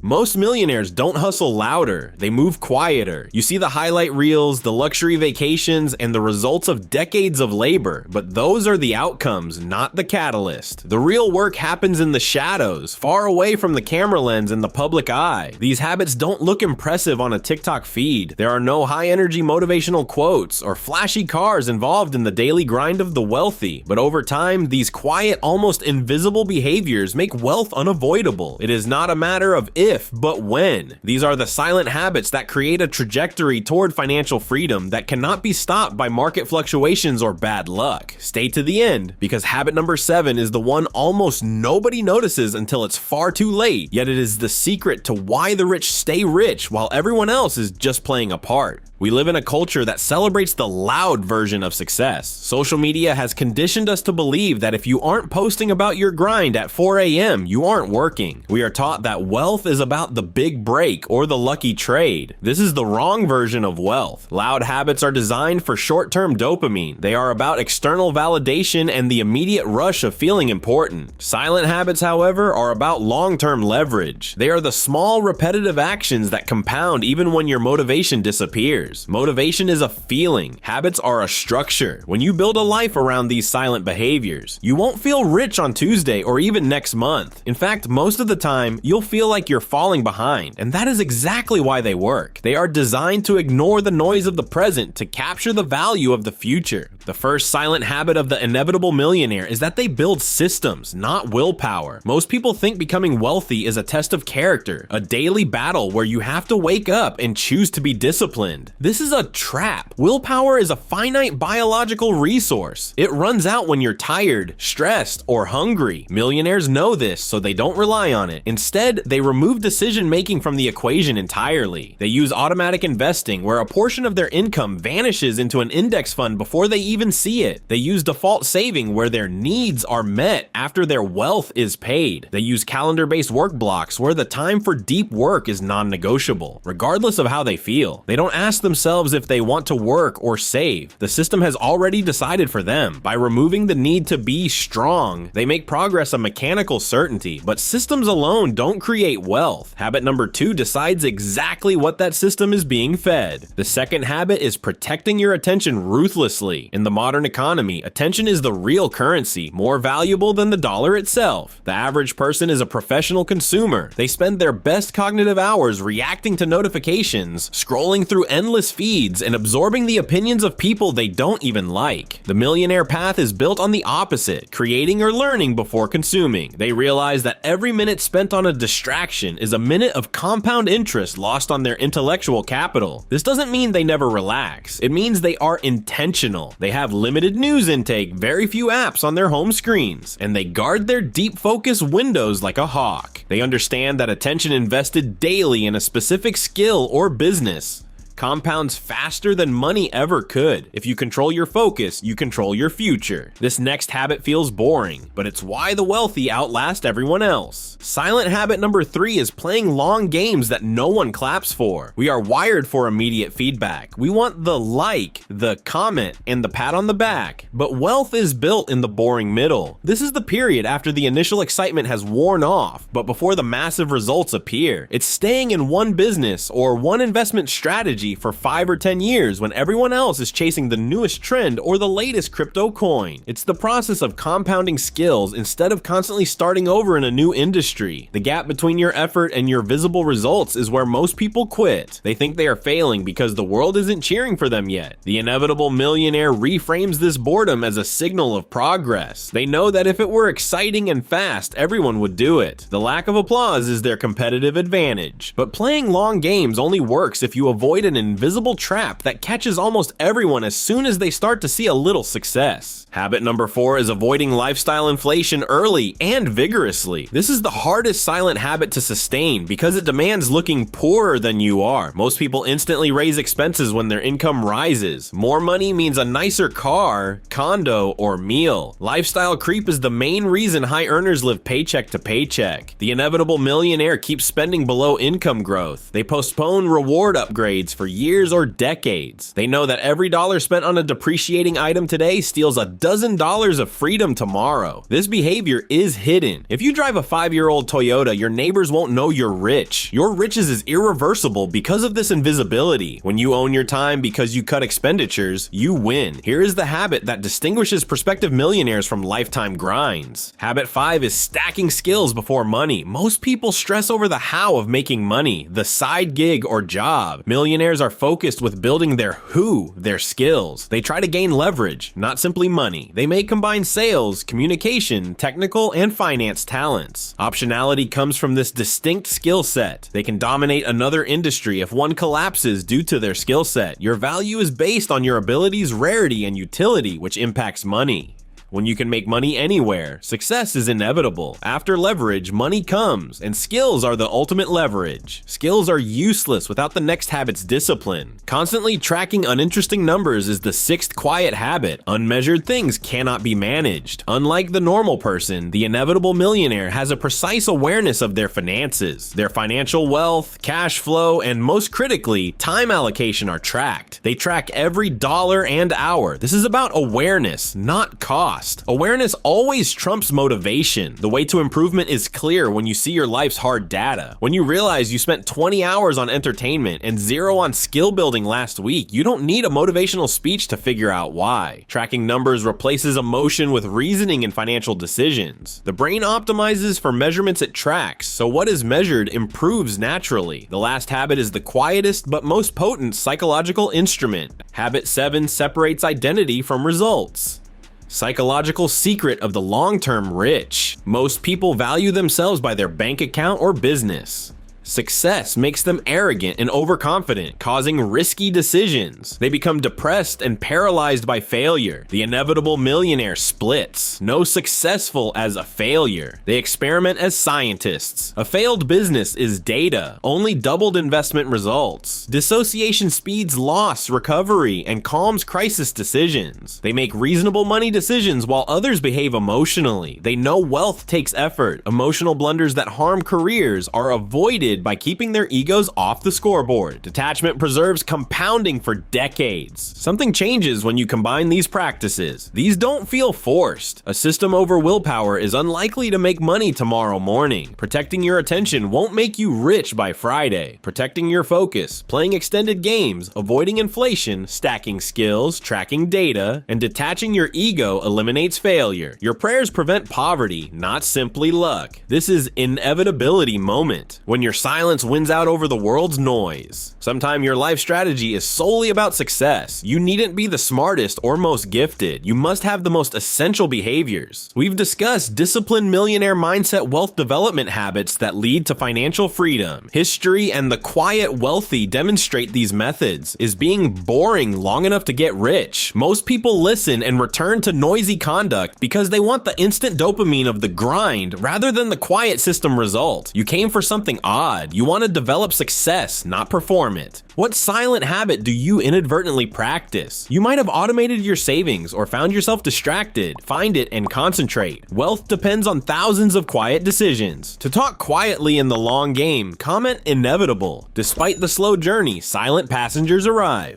Most millionaires don't hustle louder, they move quieter. You see the highlight reels, the luxury vacations, and the results of decades of labor, but those are the outcomes, not the catalyst. The real work happens in the shadows, far away from the camera lens and the public eye. These habits don't look impressive on a TikTok feed. There are no high-energy motivational quotes or flashy cars involved in the daily grind of the wealthy, but over time, these quiet, almost invisible behaviors make wealth unavoidable. It is not a matter of if, but when. These are the silent habits that create a trajectory toward financial freedom that cannot be stopped by market fluctuations or bad luck. Stay to the end, because habit number 7 is the one almost nobody notices until it's far too late, yet it is the secret to why the rich stay rich while everyone else is just playing a part. We live in a culture that celebrates the loud version of success. Social media has conditioned us to believe that if you aren't posting about your grind at 4 a.m., you aren't working. We are taught that wealth is about the big break or the lucky trade. This is the wrong version of wealth. Loud habits are designed for short-term dopamine. They are about external validation and the immediate rush of feeling important. Silent habits, however, are about long-term leverage. They are the small, repetitive actions that compound even when your motivation disappears. Motivation is a feeling. Habits are a structure. When you build a life around these silent behaviors, you won't feel rich on Tuesday or even next month. In fact, most of the time, you'll feel like you're falling behind, and that is exactly why they work. They are designed to ignore the noise of the present to capture the value of the future. The first silent habit of the inevitable millionaire is that they build systems, not willpower. Most people think becoming wealthy is a test of character, a daily battle where you have to wake up and choose to be disciplined. This is a trap. Willpower is a finite biological resource. It runs out when you're tired, stressed, or hungry. Millionaires know this, so they don't rely on it. Instead, they remove decision-making from the equation entirely. They use automatic investing, where a portion of their income vanishes into an index fund before they even see it. They use default saving, where their needs are met after their wealth is paid. They use calendar-based work blocks, where the time for deep work is non-negotiable, regardless of how they feel. They don't ask themselves if they want to work or save. The system has already decided for them. By removing the need to be strong, they make progress a mechanical certainty, but systems alone don't create wealth. Habit number 2 decides exactly what that system is being fed. The second habit is protecting your attention ruthlessly. In the modern economy, attention is the real currency, more valuable than the dollar itself. The average person is a professional consumer. They spend their best cognitive hours reacting to notifications, scrolling through endless feeds, and absorbing the opinions of people they don't even like. The millionaire path is built on the opposite, creating or learning before consuming. They realize that every minute spent on a distraction is a minute of compound interest lost on their intellectual capital. This doesn't mean they never relax. It means they are intentional. They have limited news intake, very few apps on their home screens, and they guard their deep focus windows like a hawk. They understand that attention invested daily in a specific skill or business compounds faster than money ever could. If you control your focus, you control your future. This next habit feels boring, but it's why the wealthy outlast everyone else. Silent habit number 3 is playing long games that no one claps for. We are wired for immediate feedback. We want the like, the comment, and the pat on the back. But wealth is built in the boring middle. This is the period after the initial excitement has worn off, but before the massive results appear. It's staying in one business or one investment strategy for 5 or 10 years when everyone else is chasing the newest trend or the latest crypto coin. It's the process of compounding skills instead of constantly starting over in a new industry. The gap between your effort and your visible results is where most people quit. They think they are failing because the world isn't cheering for them yet. The inevitable millionaire reframes this boredom as a signal of progress. They know that if it were exciting and fast, everyone would do it. The lack of applause is their competitive advantage. But playing long games only works if you avoid an invisible trap that catches almost everyone as soon as they start to see a little success. Habit number 4 is avoiding lifestyle inflation early and vigorously. This is the hardest silent habit to sustain because it demands looking poorer than you are. Most people instantly raise expenses when their income rises. More money means a nicer car, condo, or meal. Lifestyle creep is the main reason high earners live paycheck to paycheck. The inevitable millionaire keeps spending below income growth. They postpone reward upgrades for for years or decades. They know that every dollar spent on a depreciating item today steals $12 of freedom tomorrow. This behavior is hidden. If you drive a 5-year-old Toyota, your neighbors won't know you're rich. Your riches is irreversible because of this invisibility. When you own your time because you cut expenditures, you win. Here is the habit that distinguishes prospective millionaires from lifetime grinds. Habit 5 is stacking skills before money. Most people stress over the how of making money, the side gig or job. Millionaires are focused with building their who, their skills. They try to gain leverage, not simply money. They may combine sales, communication, technical, and finance talents. Optionality comes from this distinct skill set. They can dominate another industry if one collapses due to their skill set. Your value is based on your abilities, rarity, and utility, which impacts money. When you can make money anywhere, success is inevitable. After leverage, money comes, and skills are the ultimate leverage. Skills are useless without the next habit's discipline. Constantly tracking uninteresting numbers is the 6th quiet habit. Unmeasured things cannot be managed. Unlike the normal person, the inevitable millionaire has a precise awareness of their finances. Their financial wealth, cash flow, and most critically, time allocation are tracked. They track every dollar and hour. This is about awareness, not cost. Awareness always trumps motivation. The way to improvement is clear when you see your life's hard data. When you realize you spent 20 hours on entertainment and 0 on skill building last week, you don't need a motivational speech to figure out why. Tracking numbers replaces emotion with reasoning in financial decisions. The brain optimizes for measurements it tracks, so what is measured improves naturally. The last habit is the quietest but most potent psychological instrument. Habit 7 separates identity from results. Psychological secret of the long-term rich. Most people value themselves by their bank account or business. Success makes them arrogant and overconfident, causing risky decisions. They become depressed and paralyzed by failure. The inevitable millionaire splits. No successful as a failure. They experiment as scientists. A failed business is data, only doubled investment results. Dissociation speeds loss, recovery, and calms crisis decisions. They make reasonable money decisions while others behave emotionally. They know wealth takes effort. Emotional blunders that harm careers are avoided by keeping their egos off the scoreboard. Detachment preserves compounding for decades. Something changes when you combine these practices. These don't feel forced. A system over willpower is unlikely to make money tomorrow morning. Protecting your attention won't make you rich by Friday. Protecting your focus, playing extended games, avoiding inflation, stacking skills, tracking data, and detaching your ego eliminates failure. Your prayers prevent poverty, not simply luck. This is inevitability moment. When your silence wins out over the world's noise. Sometimes your life strategy is solely about success. You needn't be the smartest or most gifted. You must have the most essential behaviors. We've discussed disciplined millionaire mindset wealth development habits that lead to financial freedom. History and the quiet wealthy demonstrate these methods. Is being boring long enough to get rich? Most people listen and return to noisy conduct because they want the instant dopamine of the grind rather than the quiet system result. You came for something odd. You want to develop success, not perform it. What silent habit do you inadvertently practice? You might have automated your savings or found yourself distracted. Find it and concentrate. Wealth depends on thousands of quiet decisions. To talk quietly in the long game, comment inevitable. Despite the slow journey, silent passengers arrive.